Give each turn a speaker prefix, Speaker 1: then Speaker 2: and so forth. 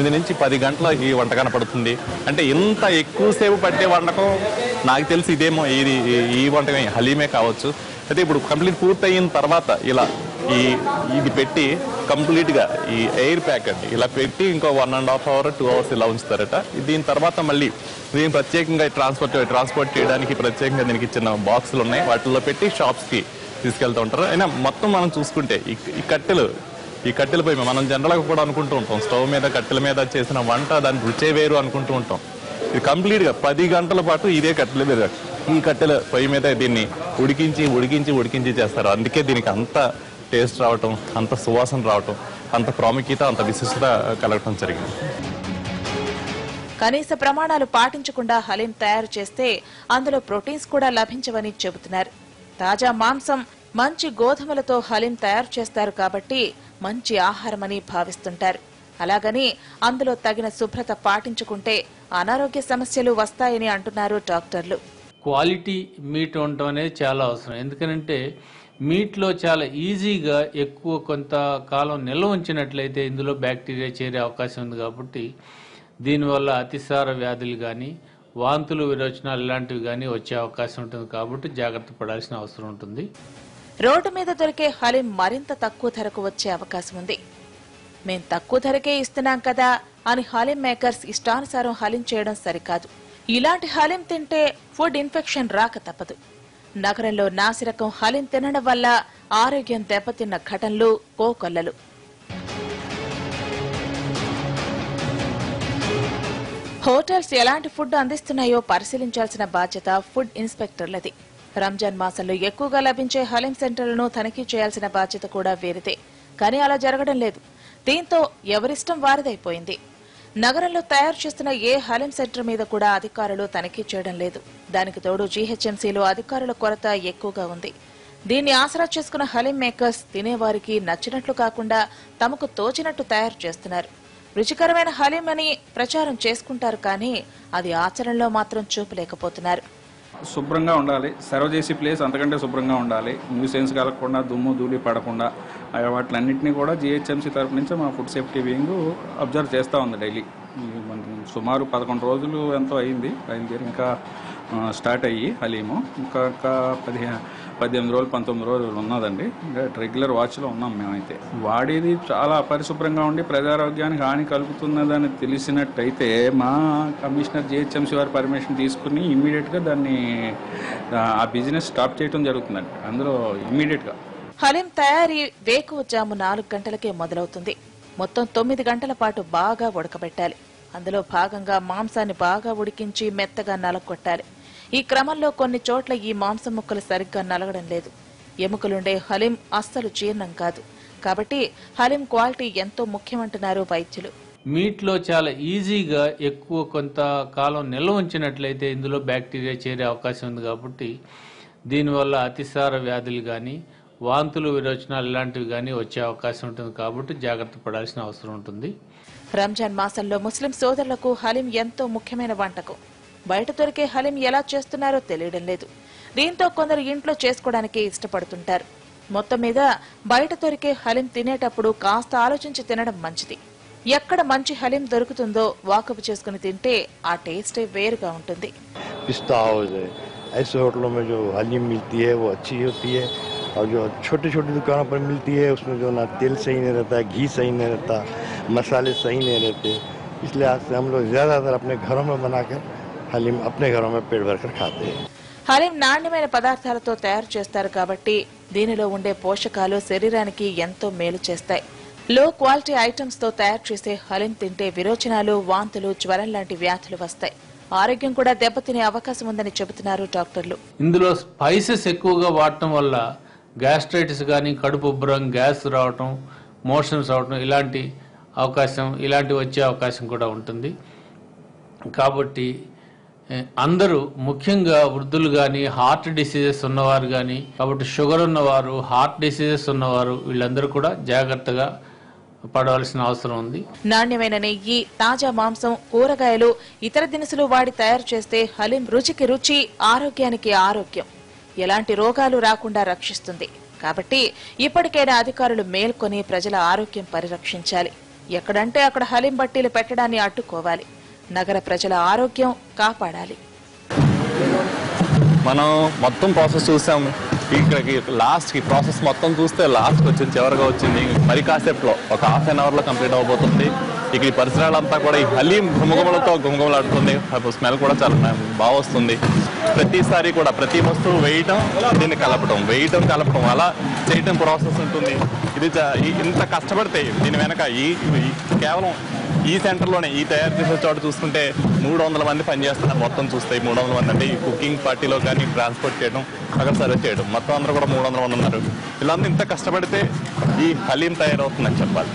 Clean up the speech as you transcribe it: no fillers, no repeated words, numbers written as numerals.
Speaker 1: 8 నుంచి 10 గంటల ఈ వంటకాన పడుతుంది. అంటే ఇంత ఎక్కువసేపు పట్టే వంటకం నాకు తెలిసి ఇదేమో ఈ వంటకం హలీమే కావచ్చు. అయితే ఇప్పుడు కంప్లీట్ పూర్తయిన తర్వాత ఇలా ఇది పెట్టి కంప్లీట్గా ఈ ఎయిర్ ప్యాకెట్ ఇలా పెట్టి ఇంకో 1.5 hour 2 hours ఇలా ఉంచుతారట. దీని తర్వాత మళ్ళీ దీన్ని ప్రత్యేకంగా ట్రాన్స్పోర్ట్ చేయడానికి ప్రత్యేకంగా దీనికి చిన్న బాక్సులు ఉన్నాయి. వాటిల్లో పెట్టి షాప్స్కి తీసుకెళ్తూ ఉంటారు. అయినా మొత్తం మనం చూసుకుంటే ఈ కట్టెలపై మనం జనరల్గా కూడా అనుకుంటూ ఉంటాం, స్టవ్ మీద కట్టెల మీద చేసిన వంట దాని రుచే వేరు అనుకుంటూ ఉంటాం. ఇది కంప్లీట్గా 10 గంటల పాటు ఇదే కట్టెల మీద ఈ కట్టెల పొయ్యి మీద దీన్ని ఉడికించి చేస్తారు. అందుకే దీనికి అంత టేస్ట్ రావటం, అంత సువాసన రావటం, అంత ప్రాముఖ్యత, అంత విశిష్టత కలగటం జరిగింది.
Speaker 2: కనీస ప్రమాణాలు పాటించకుండా హలీం తయారు చేస్తే అందులో ప్రోటీన్స్ కూడా లభించవని చెబుతున్నారు. తాజా మాంసం, మంచి గోధుమలతో హలీం తయారు చేస్తారు కాబట్టి మంచి ఆహారమని భావిస్తుంటారు. అలాగని అందులో తగిన శుభ్రత పాటించుకుంటే అనారోగ్య సమస్యలు వస్తాయని అంటున్నారు డాక్టర్లు.
Speaker 3: క్వాలిటీ మీట్ ఉండటం అనేది చాలా అవసరం. ఎందుకంటే మీట్లో చాలా ఈజీగా ఎక్కువ కొంతకాలం నిల్వ ఉంచినట్లయితే ఇందులో బ్యాక్టీరియా చేరే అవకాశం ఉంది. కాబట్టి దీనివల్ల అతిసార వ్యాధులు కానీ, వాంతులు, విరోచనాలు ఇలాంటివి కానీ వచ్చే అవకాశం ఉంటుంది. కాబట్టి జాగ్రత్త పడాల్సిన అవసరం ఉంటుంది.
Speaker 2: రోడ్డు మీద దొరికే హలీం మరింత తక్కువ ధరకు వచ్చే అవకాశం ఉంది. మేం తక్కువ ధరకే ఇస్తున్నాం కదా అని హలీం మేకర్స్ ఇష్టానుసారం హలీం చేయడం సరికాదు. ఇలాంటి హలీం తింటే ఫుడ్ ఇన్ఫెక్షన్ రాక తప్పదు. నగరంలో నాసిరకం హలీం తినడం వల్ల ఆరోగ్యం దెబ్బతిన్న ఘటనలు కోకొల్లలు. హోటల్స్ ఎలాంటి ఫుడ్ అందిస్తున్నాయో పరిశీలించాల్సిన బాధ్యత ఫుడ్ ఇన్స్పెక్టర్లది. రంజాన్ మాసంలో ఎక్కువగా లభించే హలీం సెంటర్లను తనిఖీ చేయాల్సిన బాధ్యత కూడా వేరిదే. కానీ అలా జరగడం లేదు. దీంతో ఎవరిష్టం వారిదైపోయింది. నగరంలో తయారు చేస్తున్న ఏ హలీం సెంటర్ మీద కూడా అధికారులు తనిఖీ చేయడం లేదు. దానికి తోడు జీహెచ్ఎంసీలో అధికారుల కొరత ఎక్కువగా ఉంది. దీన్ని ఆసరా చేసుకున్న హలీం మేకర్స్ తినేవారికి నచ్చినట్లు కాకుండా తమకు తోచినట్టు తయారు చేస్తున్నారు. రుచికరమైన హలీం అని ప్రచారం చేసుకుంటారు, కానీ అది ఆచరణలో మాత్రం చూపలేకపోతున్నారు.
Speaker 4: శుభ్రంగా ఉండాలి, సర్వ్ చేసే ప్లేస్ అంతకంటే శుభ్రంగా ఉండాలి, న్యూసెన్స్ కలగకుండా, దుమ్ము ధూళి పడకుండా వాటిలన్నింటినీ కూడా జీహెచ్ఎంసీ తరఫు నుంచి మా ఫుడ్ సేఫ్టీ వింగ్ అబ్జర్వ్ చేస్తూ ఉంది డైలీ. సుమారు 11 రోజులు ఎంతో అయింది బయలుదేరి, ఇంకా స్టార్ట్ అయ్యి హలీము ఇంకా 18 రోజులు 19 రోజులు ఉన్నదండి. ఇంకా రెగ్యులర్ వాచ్లో ఉన్నాం మేమైతే. వాడేది చాలా అపరిశుభ్రంగా ఉండి ప్రజారోగ్యానికి హాని కలుగుతున్నదని తెలిసినట్టయితే మా కమిషనర్ జీహెచ్ఎంసీ వారి పర్మిషన్ తీసుకుని ఇమ్మీడియట్గా దాన్ని ఆ బిజినెస్ స్టాప్ చేయడం జరుగుతుందండి. అందులో ఇమ్మీడియట్గా
Speaker 2: హలీం తయారీ వేకువజాము 4 గంటలకే మొదలవుతుంది. మొత్తం 9 గంటల పాటు బాగా ఉడకబెట్టాలి. అందులో భాగంగా మాంసాన్ని బాగా ఉడికించి మెత్తగా నలగొట్టాలి. ఈ క్రమంలో కొన్ని చోట్ల ఈ మాంసం ముక్కలు సరిగ్గా నలగడం లేదు. ఎముకలుండే హలీం అస్సలు జీర్ణం కాదు. కాబట్టి హలీం క్వాలిటీ ఎంతో ముఖ్యమంటున్నారు వైద్యులు.
Speaker 3: మీట్లో చాలా ఈజీగా ఎక్కువ కొంతకాలం నిల్వ ఉంచినట్లయితే ఇందులో బ్యాక్టీరియా చేరే అవకాశం ఉంది. కాబట్టి దీనివల్ల అతిసార వ్యాధులు కానీ, వాంతులు, విరోచనాలు ఇలాంటివి కానీ వచ్చే అవకాశం ఉంటుంది. కాబట్టి జాగ్రత్త పడాల్సిన అవసరం ఉంటుంది.
Speaker 2: రంజాన్ మాసంలో ముస్లిం సోదరులకు హలీం ఎంతో ముఖ్యమైన వంటకం. బయట దొరికే హలీం ఎలా చేస్తున్నారో తెలియడం లేదు. దీంతో కొందరు ఇంట్లో చేసుకోవడానికి ఇష్టపడుతుంటారు. మొత్తం మీద బయట దొరికే హలీం తినేటప్పుడు కాస్త ఆలోచించి తినడం మంచిది. ఎక్కడ మంచి హలీం దొరుకుతుందో వాకపు చేసుకుని తింటే ఆ టేస్టే వేరుగా ఉంటుంది.
Speaker 5: ऐसे होटलों में जो हलीम मिलती है वो अच्छी होती है, और जो छोटी छोटी दुकानों पर मिलती है उसमें जो ना तेल सही नहीं रहता है, घी सही नहीं रहता, मसाले सही नहीं रहते. इसलिए आज से हम लोग ज़्यादातर अपने घरों में बनाकर हलीम अपने घरों में पेट भरकर खाते हैं.
Speaker 2: హలీం నాణ్యమైన పదార్థాలతో తయారు చేస్తారు కాబట్టి దీనిలో ఉండే పోషకాలు శరీరానికి ఎంతో మేలు చేస్తాయి. లో క్వాలిటీ ఐటమ్స్ తో తయారు చేసే హలీం తింటే విరోచనాలు, వాంతులు, జ్వరం లాంటి వ్యాధులు వస్తాయి. ఆరోగ్యం కూడా దెబ్బతినే అవకాశం ఉందని చెబుతున్నారు డాక్టర్లు.
Speaker 3: ఇందులో స్పైసెస్ ఎక్కువగా వాడటం వల్ల గ్యాస్ట్రైటిస్ కానీ, కడుపు ఉబ్బరం, గ్యాస్ రావటం, మోషన్స్ రావటం ఇలాంటివి వచ్చే అవకాశం కూడా ఉంటుంది. కాబట్టి అందరూ, ముఖ్యంగా వృద్ధులు కానీ, హార్ట్ డిసీజెస్ ఉన్నవారు కానీ, కాబట్టి షుగర్ ఉన్నవారు, హార్ట్ డిసీజెస్ ఉన్నవారు వీళ్ళందరూ కూడా జాగ్రత్తగా పడవలసిన అవసరం ఉంది.
Speaker 2: నాణ్యమైన నెయ్యి, తాజా మాంసం, కూరగాయలు, ఇతర దినుసులు వాడి తయారు చేస్తే హలీం రుచికి రుచి, ఆరోగ్యానికి ఆరోగ్యం, ఎలాంటి రోగాలు రాకుండా రక్షిస్తుంది. కాబట్టి ఇప్పటికైనా అధికారులు మేల్కొని ప్రజల ఆరోగ్యం పరిరక్షించాలి. ఎక్కడంటే అక్కడ హలీం బట్టీలు పెట్టడాన్ని అడ్డుకోవాలి. నగర ప్రజల ఆరోగ్యం కాపాడాలి.
Speaker 1: మనం మొత్తం ప్రాసెస్ చూసాము. ఇక్కడికి లాస్ట్కి ప్రాసెస్ మొత్తం చూస్తే లాస్ట్కి వచ్చింది, చివరిగా వచ్చింది మరి కాసేపులో ఒక హాఫ్ అన్ అవర్లో కంప్లీట్ అవబోతుంది. ఇక ఈ పరిసరాలంతా కూడా ఈ హలీం గుమగుమలతో గుమగుమలాడుతుంది. స్మెల్ కూడా చాలా బాగా వస్తుంది. ప్రతిసారి కూడా ప్రతి వస్తువు వేయటం, దీన్ని కలపటం, వేయటం, కలపటం, అలా చేయటం ప్రాసెస్ ఉంటుంది. ఇది ఇంత కష్టపడితే దీని వెనక కేవలం ఈ సెంటర్లోనే ఈ తయారు చేసే చోట చూసుకుంటే 300 మంది పనిచేస్తున్నారు. మొత్తం చూస్తే 300 మంది అంటే ఈ కుకింగ్ పార్టీలో కానీ ట్రాన్స్పోర్ట్ చేయడం, అక్కడ సర్వ్ చేయడం, మొత్తం అందరూ కూడా 300 మంది ఉన్నారు. ఇలా ఇంత కష్టపడితే ఈ హలీం తయారవుతుందని చెప్పాలి.